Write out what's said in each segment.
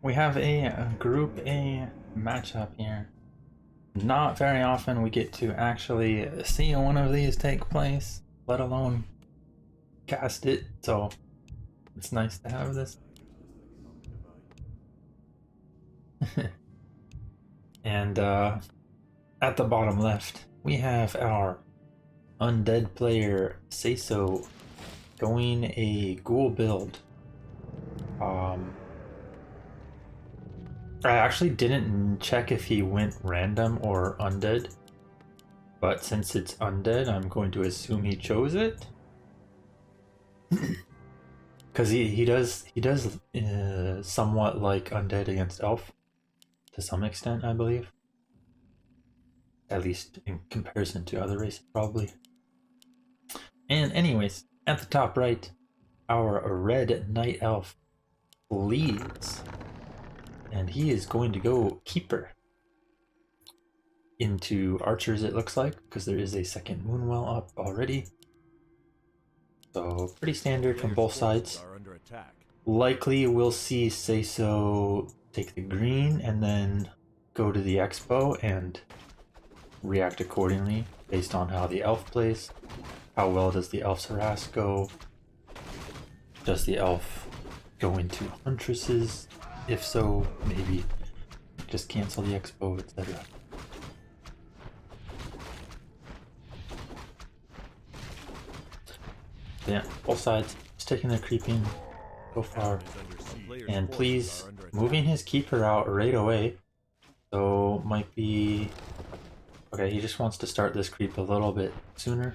We have a Group A matchup here. Not very often we get to actually see one of these take place, let alone cast it, so it's nice to have this. And at the bottom left, we have our Undead player SaysO going a ghoul build. I actually didn't check if he went random or undead, but since it's undead, I'm going to assume he chose it. Because he does somewhat like undead against elf, to some extent, I believe. At least in comparison to other races, probably. And anyways, at the top right, our red night elf leads. And he is going to go keeper into archers, it looks like, because there is a second moonwell up already. So pretty standard from both sides. Likely we'll see SaysO take the green and then go to the expo and react accordingly based on how the elf plays. How well does the elf's harass go? Does the elf go into huntresses? If so, maybe just cancel the expo, etc. Yeah, both sides just taking their creeping so far. And please, moving his keeper out right away. So might be... Okay, he just wants to start this creep a little bit sooner.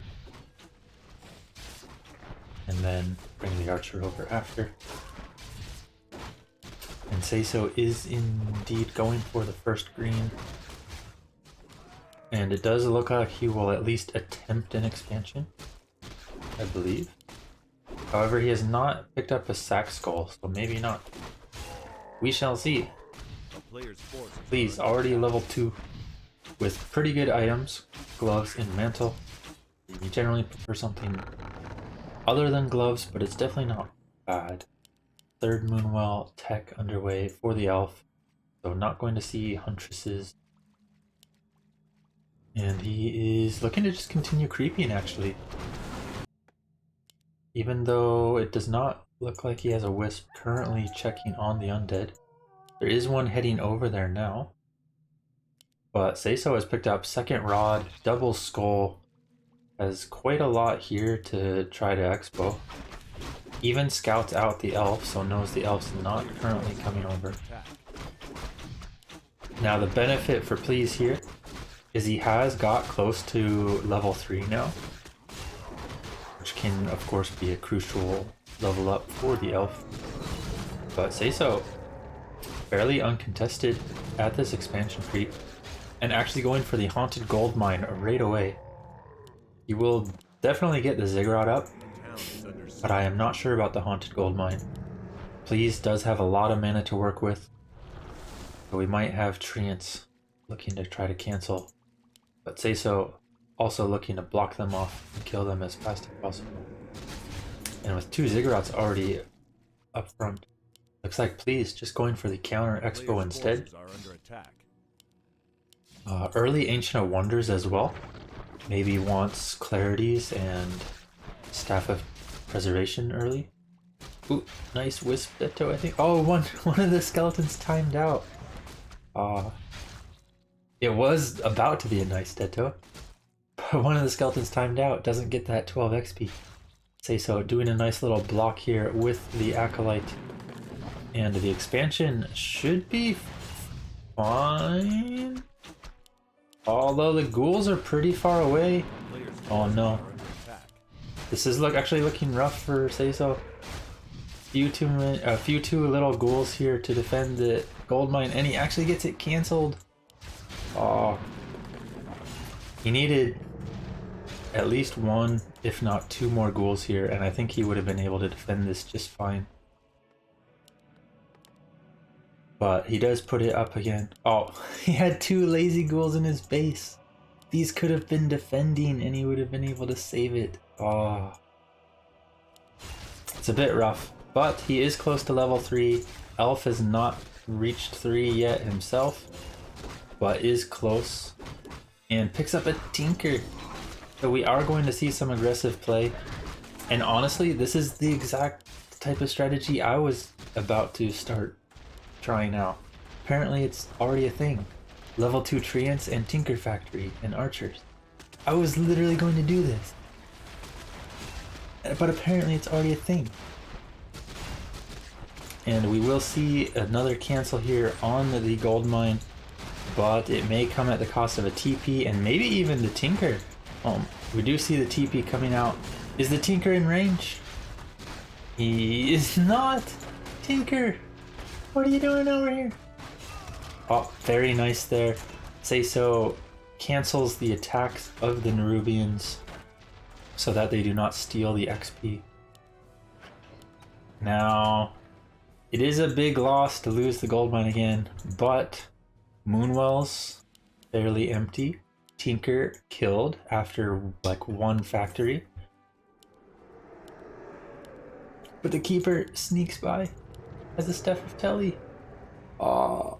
And then bring the archer over after. And SaysO is indeed going for the first green. And it does look like he will at least attempt an expansion, I believe. However, he has not picked up a sack skull, so maybe not. We shall see. Please, already level 2 with pretty good items, gloves and mantle. You generally prefer something other than gloves, but it's definitely not bad. Third moonwell tech underway for the elf, so not going to see huntresses. And he is looking to just continue creeping, actually. Even though it does not look like he has a wisp currently checking on the undead. There is one heading over there now. But SaysO has picked up second rod, double skull, has quite a lot here to try to expo. Even scouts out the elf, so knows the elf's not currently coming over. Now the benefit for Please here is he has got close to level 3 now, which can of course be a crucial level up for the elf. But SaysO fairly uncontested at this expansion creep, and actually going for the haunted gold mine right away. He will definitely get the ziggurat up, but I am not sure about the haunted gold mine. Please does have a lot of mana to work with, so we might have treants looking to try to cancel, but SaysO also looking to block them off and kill them as fast as possible. And with 2 ziggurats already up front, looks like Please just going for the counter expo instead. Early Ancient of Wonders as well. Maybe wants Clarities and Staff of Preservation early. Ooh, nice Wisp Ditto, I think. Oh, one of the skeletons timed out. It was about to be a nice Ditto, but one of the skeletons timed out. Doesn't get that 12 XP. SaysO doing a nice little block here with the Acolyte. And the expansion should be fine. Although the ghouls are pretty far away. Oh no. This is actually looking rough for SaysO. A few too little ghouls here to defend the gold mine, and he actually gets it cancelled. Oh. He needed at least 1, if not 2 more ghouls here, and I think he would have been able to defend this just fine. But he does put it up again. Oh, he had 2 lazy ghouls in his base. These could have been defending and he would have been able to save it. Oh. It's a bit rough, but he is close to level 3. Elf has not reached 3 yet himself, but is close. And picks up a Tinker. So we are going to see some aggressive play. And honestly, this is the exact type of strategy I was about to start trying out. Apparently it's already a thing. Level 2 Treants and Tinker Factory and Archers. I was literally going to do this. But apparently it's already a thing. And we will see another cancel here on the gold mine. But it may come at the cost of a TP and maybe even the Tinker. We do see the TP coming out. Is the Tinker in range? He is not! Tinker! What are you doing over here? Oh, very nice there. SaysO cancels the attacks of the Nerubians so that they do not steal the XP. Now, it is a big loss to lose the gold mine again, but Moonwell's fairly empty. Tinker killed after like 1 factory. But the Keeper sneaks by as a Staff of Telly. Oh,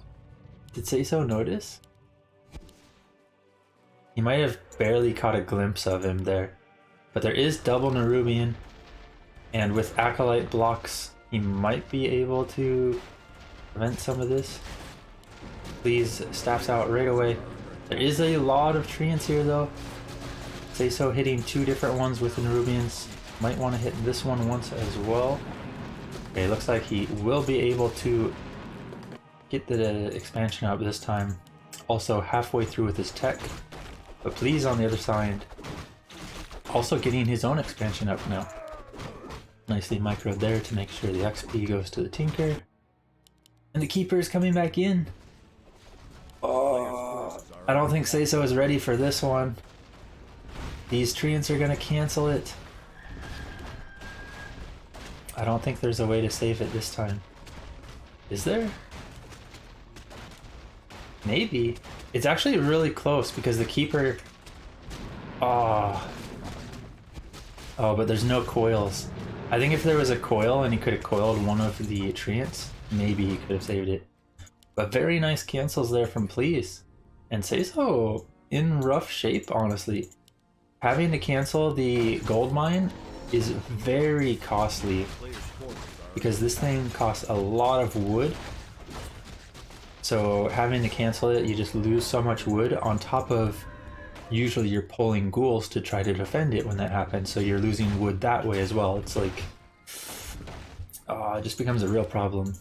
did SaysO notice? He might have barely caught a glimpse of him there. But there is double Nerubian, and with Acolyte blocks, he might be able to prevent some of this. Please, staffs out right away. There is a lot of Treants here though. SaysO hitting 2 different ones with the Nerubians. Might want to hit this one once as well. Okay, looks like he will be able to get the expansion up this time. Also halfway through with his tech. But please on the other side. Also getting his own expansion up now. Nicely microed there to make sure the XP goes to the Tinker. And the Keeper is coming back in. Oh, I don't think SaysO is ready for this one. These Treants are going to cancel it. I don't think there's a way to save it this time. Is there? Maybe. It's actually really close because the Keeper... Oh, but there's no coils. I think if there was a coil and he could have coiled one of the Treants, maybe he could have saved it. But very nice cancels there from Please. And SaysO in rough shape, honestly. Having to cancel the gold mine is very costly because this thing costs a lot of wood. So having to cancel it, you just lose so much wood on top of usually you're pulling ghouls to try to defend it when that happens. So you're losing wood that way as well. It's like, it just becomes a real problem.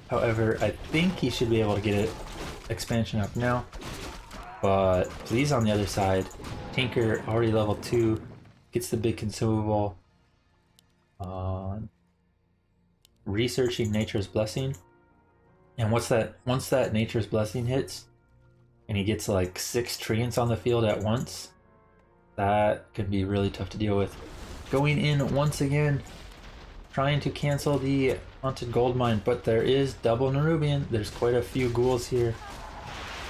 However, I think he should be able to get it expansion up now. But Please on the other side, Tinker already level 2, gets the big consumable. Researching Nature's Blessing. And once that Nature's Blessing hits, and he gets like 6 Treants on the field at once, that can be really tough to deal with. Going in once again, trying to cancel the Haunted Gold Mine, but there is double Nerubian. There's quite a few ghouls here.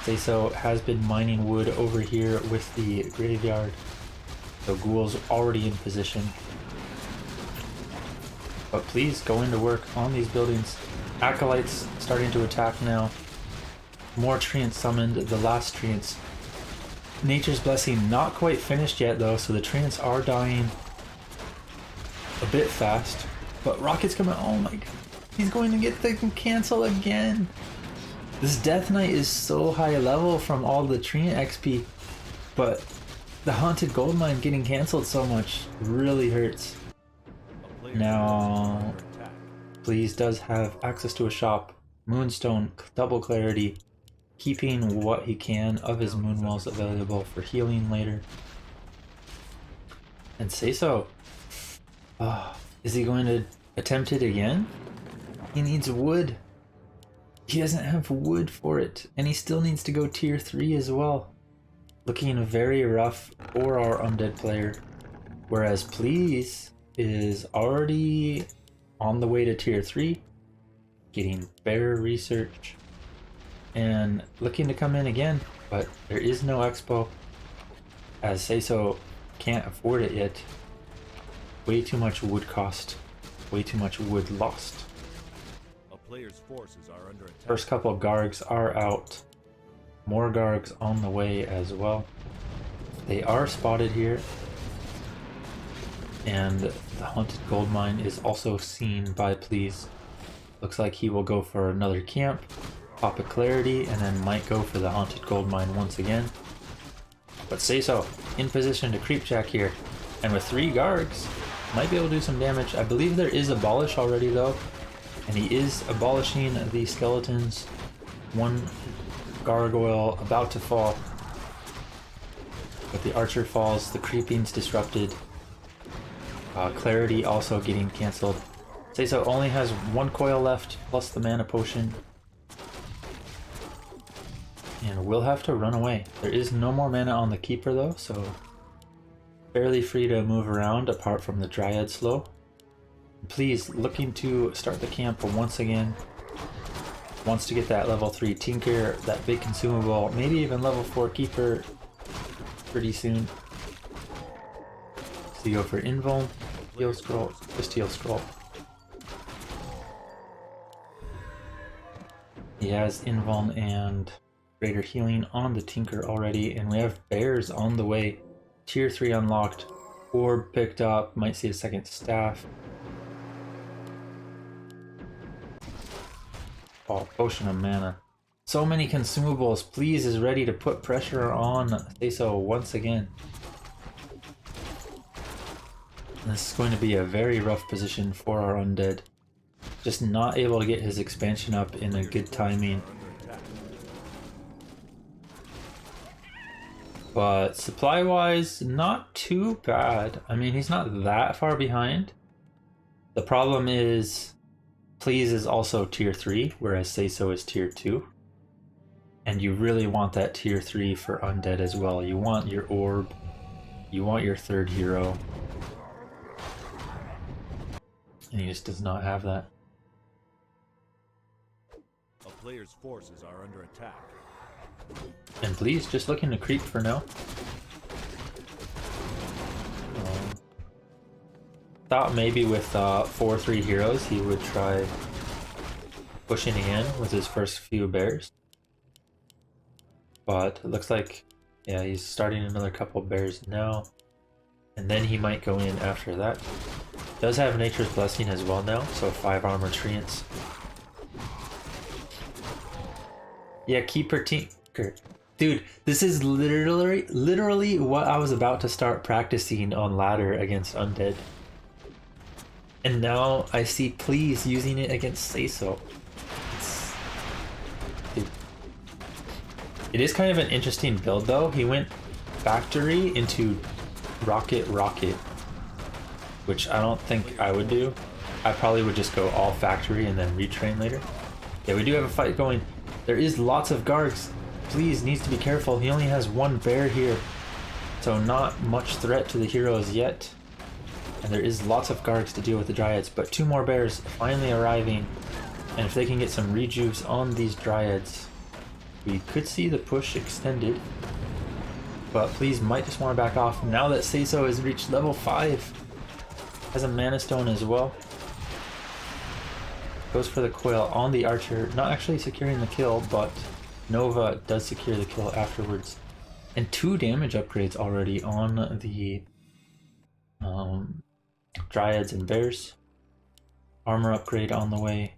SaysO has been mining wood over here with the graveyard. So ghouls already in position. But please go into work on these buildings. Acolytes starting to attack now. More Treants summoned, the last Treants. Nature's Blessing not quite finished yet though, so the Treants are dying a bit fast. But Rocket's coming, oh my god. He's going to get the cancel again. This Death Knight is so high level from all the Treant XP, but the Haunted Gold Mine getting cancelled so much really hurts. Now, Please does have access to a shop, Moonstone, double clarity, keeping what he can of his Moonwells available for healing later. And SaysO, is he going to attempt it again? He needs wood. He doesn't have wood for it, and he still needs to go tier 3 as well. Looking very rough for our Undead player. Whereas Please is already on the way to tier 3, getting better research, and looking to come in again, but there is no expo, as SaysO can't afford it yet. Way too much wood cost, way too much wood lost. player's forces are under attack. First couple Gargs are out. More Gargs on the way as well. They are spotted here. And the Haunted Gold Mine is also seen by Please. Looks like he will go for another camp, pop a Clarity, and then might go for the Haunted Gold Mine once again. But SaysO in position to creep jack here. And with 3 Gargs, might be able to do some damage. I believe there is Abolish already though. And he is abolishing the skeletons. 1 Gargoyle about to fall. But the Archer falls, the creeping's disrupted. Clarity also getting cancelled. SaysO only has 1 coil left, plus the mana potion. And we'll have to run away. There is no more mana on the Keeper though, so fairly free to move around apart from the Dryad slow. Please, looking to start the camp once again. Wants to get that level 3 Tinker, that big consumable, maybe even level 4 Keeper pretty soon. So you go for Invuln, Heal Scroll, just Heal Scroll. He has Invuln and Greater Healing on the Tinker already, and we have Bears on the way. Tier 3 unlocked, Orb picked up, might see a second Staff. Oh, Potion of Mana. So many consumables. Please is ready to put pressure on SaysO once again. This is going to be a very rough position for our Undead. Just not able to get his expansion up in a good timing. But supply-wise, not too bad. I mean, he's not that far behind. The problem is, Please is also tier 3, whereas SaysO is tier 2. And you really want that tier 3 for Undead as well. You want your Orb, you want your 3rd hero. And he just does not have that. A player's forces are under attack. And Please just looking to creep for now. Thought maybe with 4-3 heroes he would try pushing again with his first few bears. But it looks like, yeah, he's starting another couple bears now. And then he might go in after that. Does have Nature's Blessing as well now, so 5 armor treants. Yeah, Keeper Tinker. Dude, this is literally what I was about to start practicing on ladder against Undead. And now I see Please using it against SaysO. It is kind of an interesting build though. He went Factory into Rocket, which I don't think I would do. I probably would just go all Factory and then retrain later. Yeah, we do have a fight going. There is lots of Gargs. Please needs to be careful. He only has 1 bear here, so not much threat to the heroes yet. And there is lots of Gargs to deal with the Dryads, but 2 more bears finally arriving. And if they can get some rejuves on these Dryads, we could see the push extended. But Please might just want to back off now that SaysO has reached level 5. Has a Mana Stone as well. Goes for the coil on the Archer, not actually securing the kill, but Nova does secure the kill afterwards. And 2 damage upgrades already on the Dryads and Bears. Armor upgrade on the way.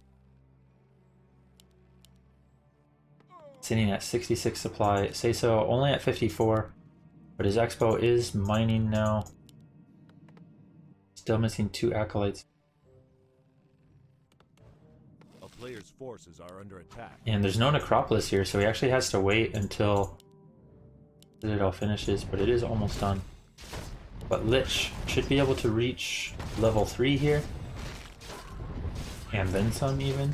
Sitting at 66 supply. SaysO only at 54, but his Expo is mining now. Still missing 2 Acolytes. A player's forces are under attack. And there's no Necropolis here, so he actually has to wait until Citadel finishes, but it is almost done. But Lich should be able to reach level 3 here. And then some even.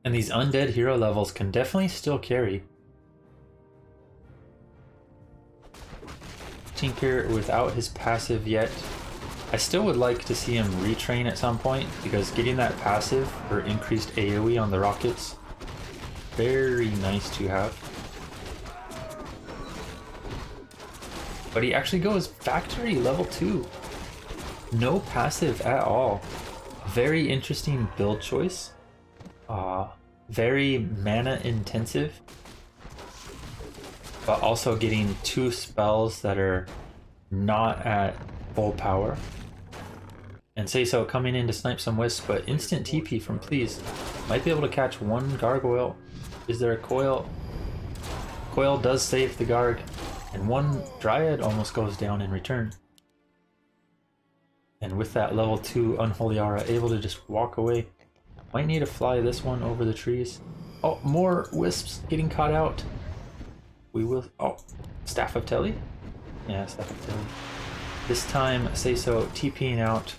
And these Undead hero levels can definitely still carry. Tinker without his passive yet. I still would like to see him retrain at some point, because getting that passive for increased AoE on the rockets, very nice to have. But he actually goes Factory level 2. No passive at all. very interesting build choice. Very mana intensive, but also getting 2 spells that are not at full power. And SaysO coming in to snipe some wisps, but instant TP from Please. Might be able to catch 1 gargoyle. Is there a coil? Coil does save the Garg, and 1 Dryad almost goes down in return. And with that level 2 Unholy Aura, able to just walk away. Might need to fly this one over the trees. Oh, more wisps getting caught out. We will... Oh, Staff of Telly? Yeah, Staff of Telly. This time, SaysO TPing out.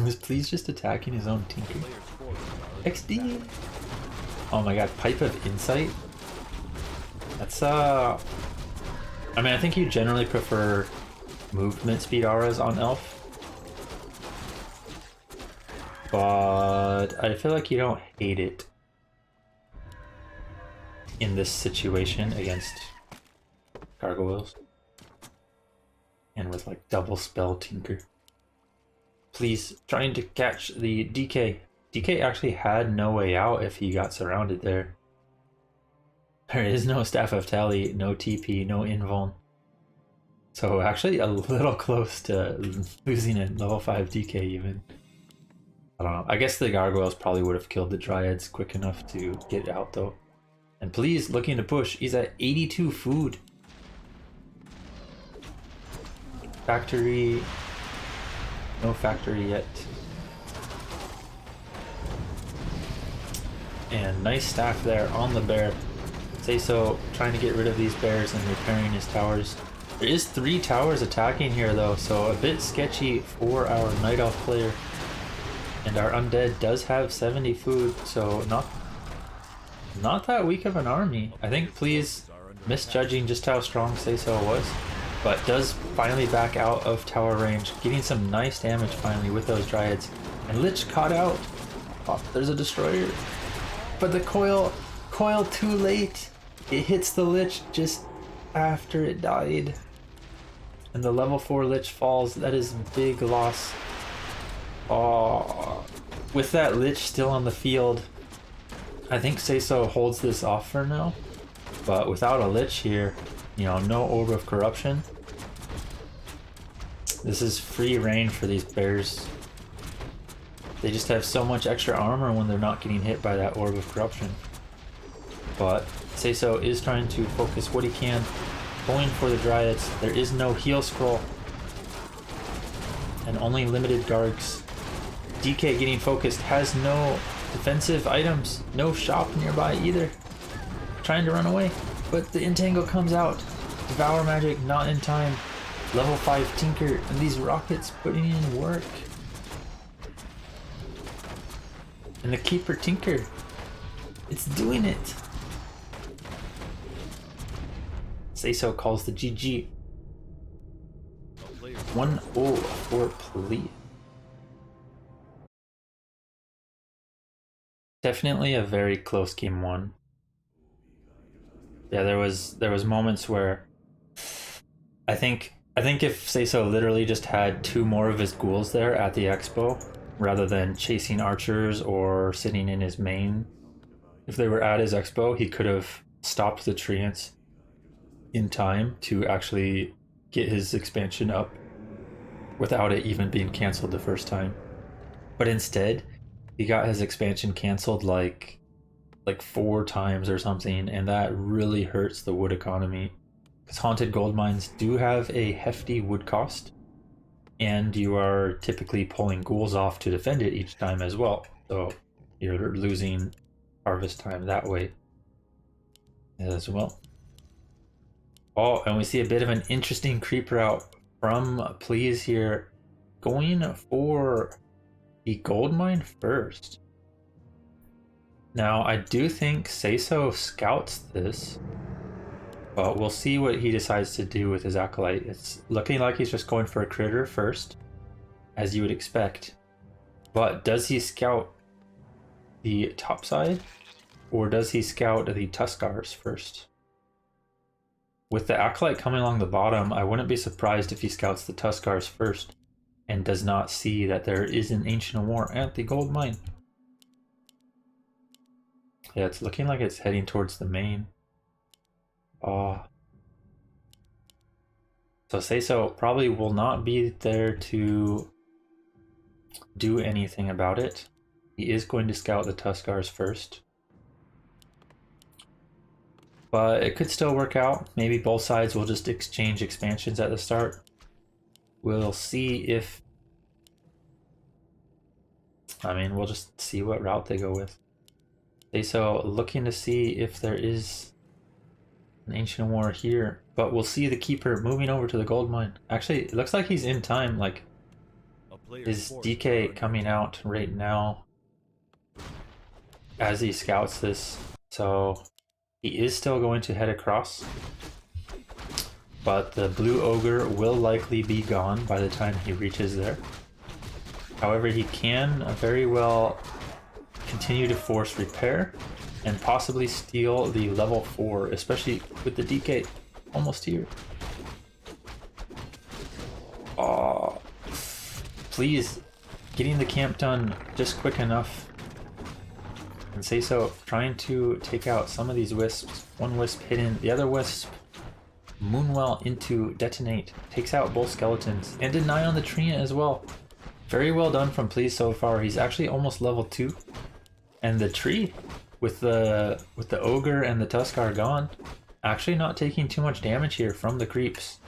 Was Please just attacking his own Tinker? XD! Oh my god, Pipe of Insight? That's, I mean, I think you generally prefer movement speed auras on Elf. But I feel like you don't hate it in this situation against gargoyles. And with like double spell Tinker. Please, trying to catch the DK. DK actually had no way out if he got surrounded there. There is no Staff of Tally, no TP, no invuln. So actually a little close to losing a level 5 DK even. I don't know. I guess the gargoyles probably would have killed the dryads quick enough to get out though. And Please, looking to push. He's at 82 food. Factory. No factory yet. And nice staff there on the bear. SaysO trying to get rid of these bears and repairing his towers. There is 3 towers attacking here though, so a bit sketchy for our Night Elf player. And our Undead does have 70 food, so not that weak of an army. I think Please misjudging just how strong SaysO was, but does finally back out of tower range, getting some nice damage finally with those dryads. And Lich caught out. Oh, there's a destroyer. But the coil too late. It hits the Lich just after it died. And the level 4 Lich falls. That is a big loss. Oh, with that Lich still on the field, I think SaysO holds this off for now. But without a Lich here, you know, no Orb of Corruption. This is free reign for these bears. They just have so much extra armor when they're not getting hit by that Orb of Corruption. But SaysO is trying to focus what he can, going for the dryads. There is no heal scroll. And only limited Gargs. DK getting focused, has no defensive items, no shop nearby either. Trying to run away, but the entangle comes out. Devour magic not in time. Level 5 Tinker, and these rockets putting in work. And the Keeper Tinker, it's doing it. SaysO calls the GG. 1-0 for Please. Definitely a very close game 1. Yeah, there was moments where I think if SaysO literally just had 2 more of his ghouls there at the expo rather than chasing archers or sitting in his main, if they were at his expo, he could have stopped the treants in time to actually get his expansion up without it even being canceled the first time. But instead, he got his expansion canceled like 4 times or something, and that really hurts the wood economy. Because Haunted Gold Mines do have a hefty wood cost, and you are typically pulling ghouls off to defend it each time as well. So you're losing harvest time that way as well. Oh, and we see a bit of an interesting creep route from Please here, going for the gold mine first. Now, I do think SaysO scouts this, but we'll see what he decides to do with his Acolyte. It's looking like he's just going for a critter first, as you would expect. But does he scout the top side, or does he scout the Tuskars first? With the Acolyte coming along the bottom, I wouldn't be surprised if he scouts the Tuskars first. and does not see that there is an Ancient War at the gold mine. Yeah, it's looking like it's heading towards the main. So SaysO probably will not be there to do anything about it. He is going to scout the Tuskars first. But it could still work out. Maybe both sides will just exchange expansions at the start. We'll see if... I mean, we'll just see what route they go with. SaysO looking to see if there is an Ancient War here. But we'll see the Keeper moving over to the gold mine. Actually, it looks like he's in time. Like, his DK coming out right now as he scouts this. So he is still going to head across. But the blue ogre will likely be gone by the time he reaches there. However, he can very well continue to force repair and possibly steal the level 4, especially with the DK almost here. Oh, please, getting the camp done just quick enough. And SaysO trying to take out some of these wisps. One wisp hidden, the other wisp moonwell into detonate. Takes out both skeletons and deny on the tree as well. Very well done from Please so far. He's actually almost level 2. And the tree with the ogre and the Tuskar gone, actually not taking too much damage here from the creeps.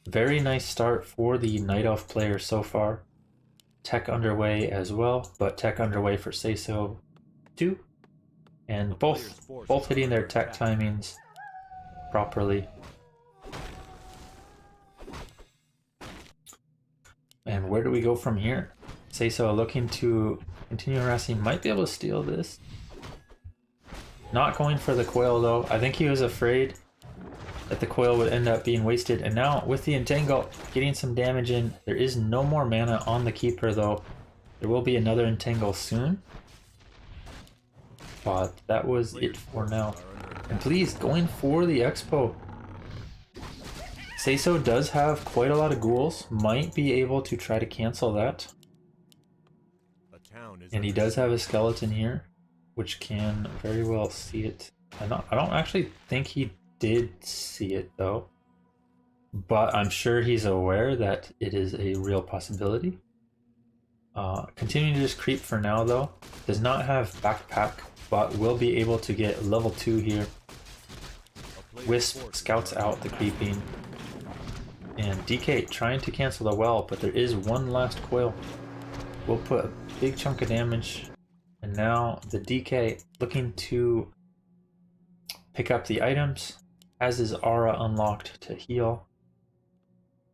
Very nice start for the Night Elf player so far. Tech underway as well, but tech underway for SaysO too. And both hitting their tech timings properly. And where do we go from here? SaysO looking to continue harassing. Might be able to steal this. Not going for the coil though. I think he was afraid that the coil would end up being wasted. And now with the entangle, getting some damage in. There is no more mana on the Keeper though. There will be another entangle soon. But that was it for now. And please, going for the expo. SaysO does have quite a lot of ghouls. Might be able to try to cancel that. And he does have a skeleton here, which can very well see it. I don't actually think he did see it though. But I'm sure he's aware that it is a real possibility. Continuing to just creep for now though. Does not have backpack, but will be able to get level 2 here. Wisp scouts out the creeping. And DK trying to cancel the well, but there is one last coil. We'll put a big chunk of damage. And now the DK looking to pick up the items. Has his aura unlocked to heal.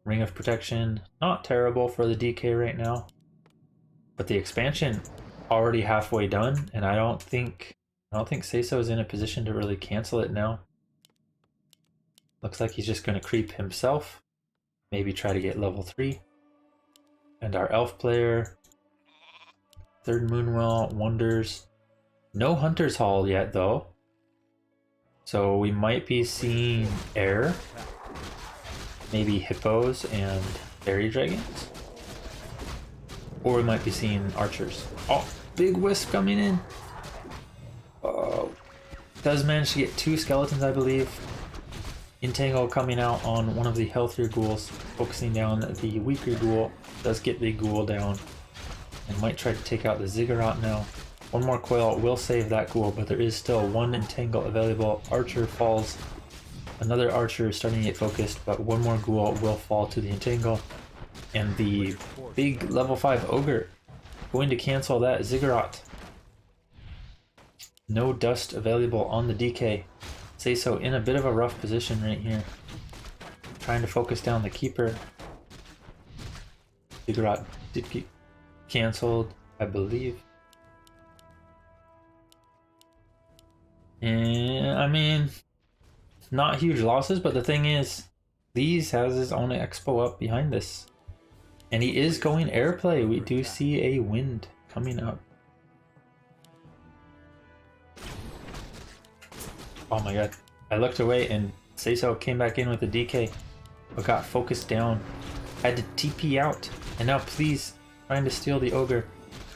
Ring of Protection, not terrible for the DK right now. But the expansion already halfway done, and I don't think SaysO is in a position to really cancel it now. Looks like he's just going to creep himself. Maybe try to get level 3. And our elf player, third Moonwell, Wonders. No Hunter's Hall yet though. So we might be seeing air. Maybe hippos and fairy dragons. Or we might be seeing archers. Oh, big wisp coming in. Does manage to get 2 skeletons, I believe. Entangle coming out on one of the healthier ghouls, focusing down the weaker ghoul. Does get the ghoul down. And might try to take out the ziggurat now. One more coil will save that ghoul, but there is still one entangle available. Archer falls. Another archer is starting to get focused, but one more ghoul will fall to the entangle. And the big level 5 ogre going to cancel that ziggurat. No dust available on the DK. SaysO in a bit of a rough position right here. Trying to focus down the Keeper. Ziggurat did get cancelled, I believe. And I mean, not huge losses, but the thing is, Lees has his own expo up behind this. And he is going airplay. We do see a wind coming up. Oh my god. I looked away and SaysO came back in with the DK, but got focused down. Had to TP out. And now please, trying to steal the ogre.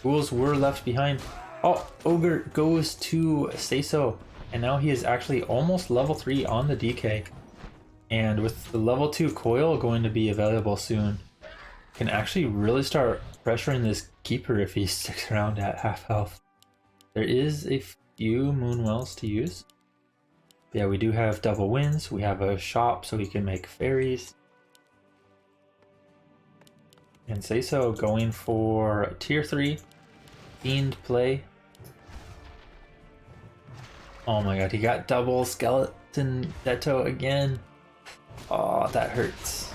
Ghouls were left behind. Oh, ogre goes to SaysO. And now he is actually almost level 3 on the DK. And with the level 2 coil going to be available soon, can actually really start pressuring this keeper if he sticks around at half health. There is a few moonwells to use. Yeah, we do have double wins. We have a shop so we can make fairies. And SaysO going for tier 3 fiend play. Oh my god, he got double skeleton Detto again. Oh, that hurts.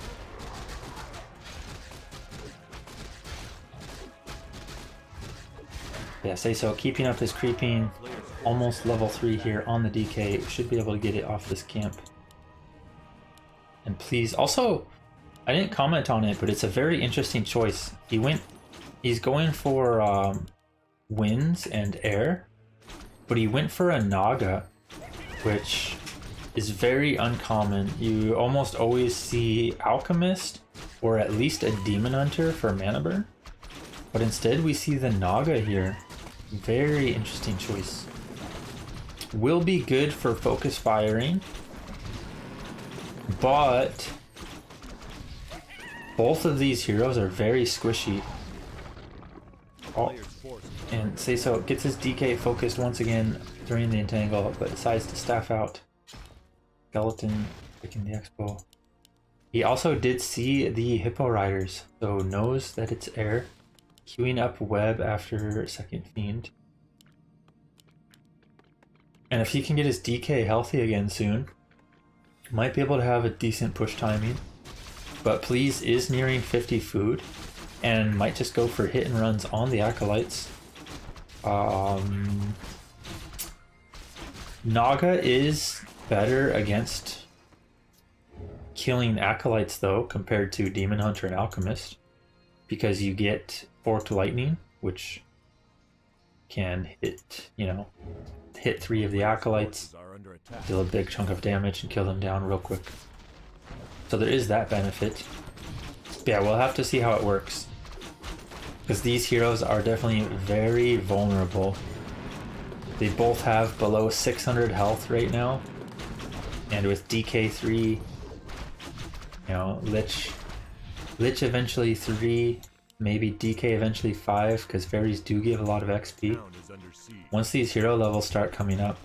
Yeah, SaysO keeping up his creeping. Almost level 3 here on the DK. Should be able to get it off this camp. And please, also, I didn't comment on it, but it's a very interesting choice. He's going for winds and air, but he went for a Naga, which is very uncommon. You almost always see Alchemist, or at least a Demon Hunter for mana burn, but instead we see the Naga here. Very interesting choice. Will be good for focus firing, but both of these heroes are very squishy. Oh, and SaysO gets his DK focused once again during the entangle, but decides to staff out. Skeleton picking the expo. He also did see the Hippo Riders, so knows that it's air. Queuing up web after second fiend. And if he can get his DK healthy again soon, might be able to have a decent push timing. But Please is nearing 50 food and might just go for hit and runs on the Acolytes. Naga is better against killing Acolytes though compared to Demon Hunter and Alchemist, because you get Forked Lightning, which can hit, hit 3 of the Acolytes, deal a big chunk of damage and kill them down real quick. So there is that benefit. But yeah, we'll have to see how it works, because these heroes are definitely very vulnerable. They both have below 600 health right now, and with DK3, Lich eventually 3, maybe DK eventually 5, because fairies do give a lot of XP. Once these hero levels start coming up,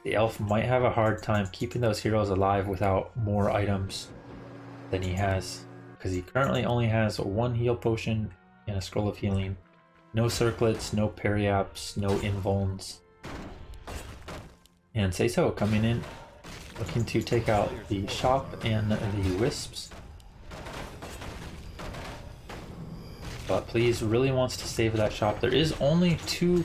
the elf might have a hard time keeping those heroes alive without more items than he has, because he currently only has 1 heal potion and a scroll of healing. No circlets, no periaps, no invulns. And SaysO coming in, looking to take out the shop and the wisps. But Please really wants to save that shop. There is only 2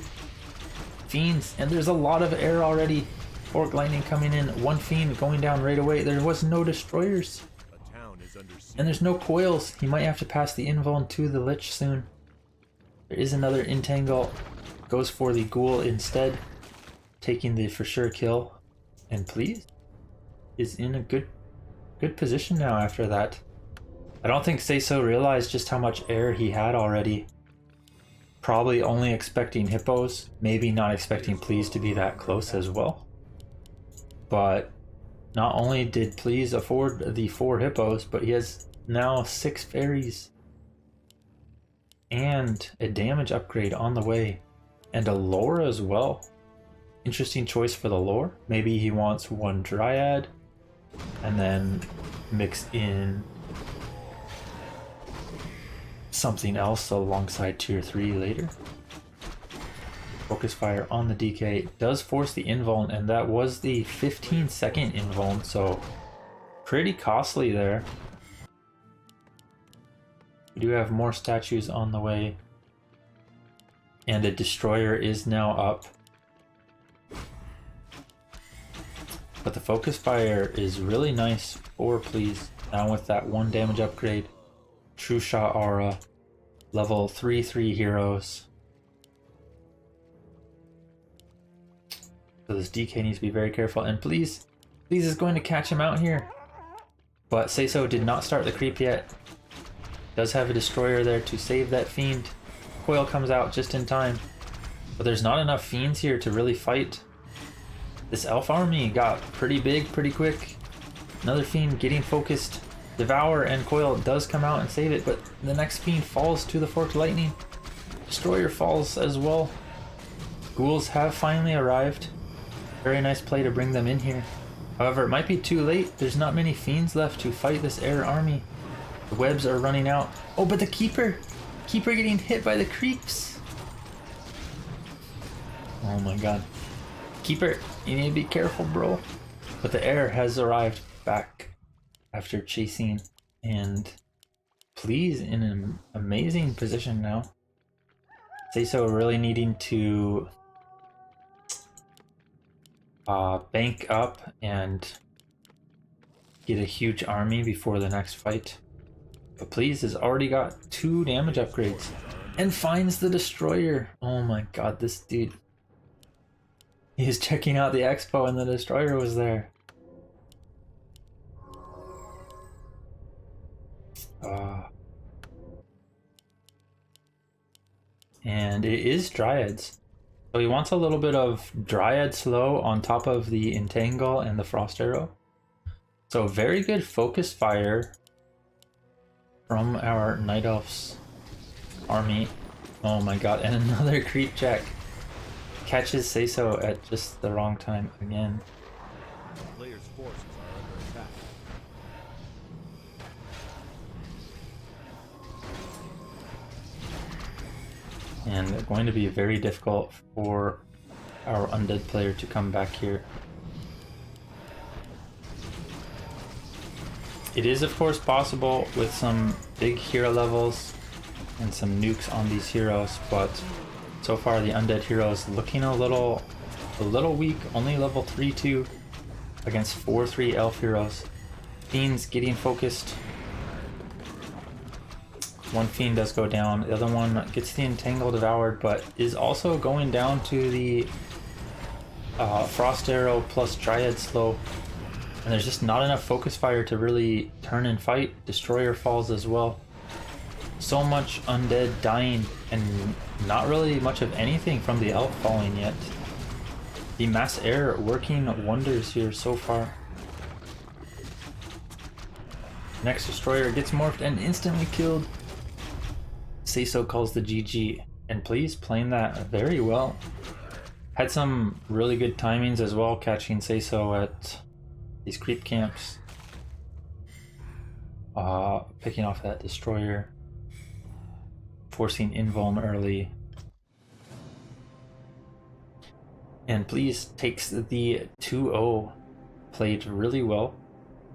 fiends, and there's a lot of air already. Forked Lightning coming in, 1 fiend going down right away. There was no destroyers. And there's no coils. He might have to pass the invuln to the Lich soon. There is another entangle. Goes for the ghoul instead, taking the for sure kill. And Please is in a good position now after that. I don't think SaysO realized just how much air he had already. Probably only expecting hippos, maybe not expecting Please to be that close as well. But not only did Please afford the 4 hippos, but he has now 6 fairies. And a damage upgrade on the way. And a lore as well. Interesting choice for the lore. Maybe he wants 1 dryad, and then mix in something else alongside tier 3 later. Focus fire on the DK does force the invuln, and that was the 15-second invuln, so pretty costly there. We do have more statues on the way, and a destroyer is now up. But the focus fire is really nice for Please. Now with that 1 damage upgrade, True Shot aura, level 3/3 heroes. So this DK needs to be very careful, and Please is going to catch him out here. But SaysO did not start the creep yet. Does have a destroyer there to save that fiend. Coil comes out just in time. But there's not enough fiends here to really fight. This elf army got pretty big pretty quick. Another fiend getting focused. Devour and Coil does come out and save it, but the next fiend falls to the Forked Lightning. Destroyer falls as well. Ghouls have finally arrived. Very nice play to bring them in here. However, it might be too late. There's not many fiends left to fight this air army. The webs are running out. Oh, but the Keeper! Keeper getting hit by the creeps! Oh my god. Keeper, you need to be careful, bro. But the air has arrived back after chasing, and Please in an amazing position now. SaysO really needing to bank up and get a huge army before the next fight. But Please has already got 2 damage upgrades and finds the destroyer. Oh my god, this dude. He was checking out the expo and the destroyer was there. And it is Dryads. So he wants a little bit of Dryad Slow on top of the Entangle and the Frost Arrow. So very good focus fire from our Night Elves army. Oh my god, and another creep check. Catches SaysO at just the wrong time again. Players' forces are under attack. And going to be very difficult for our Undead player to come back here. It is of course possible with some big hero levels and some nukes on these heroes, but so far the Undead hero is looking a little weak, only level 3-2 against 4-3 elf heroes. Fiends getting focused. One fiend does go down, the other one gets the Entangle devoured, but is also going down to the Frost Arrow plus Dryad Slow. And there's just not enough focus fire to really turn and fight. Destroyer falls as well. So much Undead dying and not really much of anything from the elf falling yet. The Mass Air working wonders here so far. Next destroyer gets morphed and instantly killed. SaysO calls the GG, and Please playing that very well. Had some really good timings as well, catching SaysO at these creep camps. Picking off that destroyer. Forcing invuln early. And Please takes the 2-0. Played really well.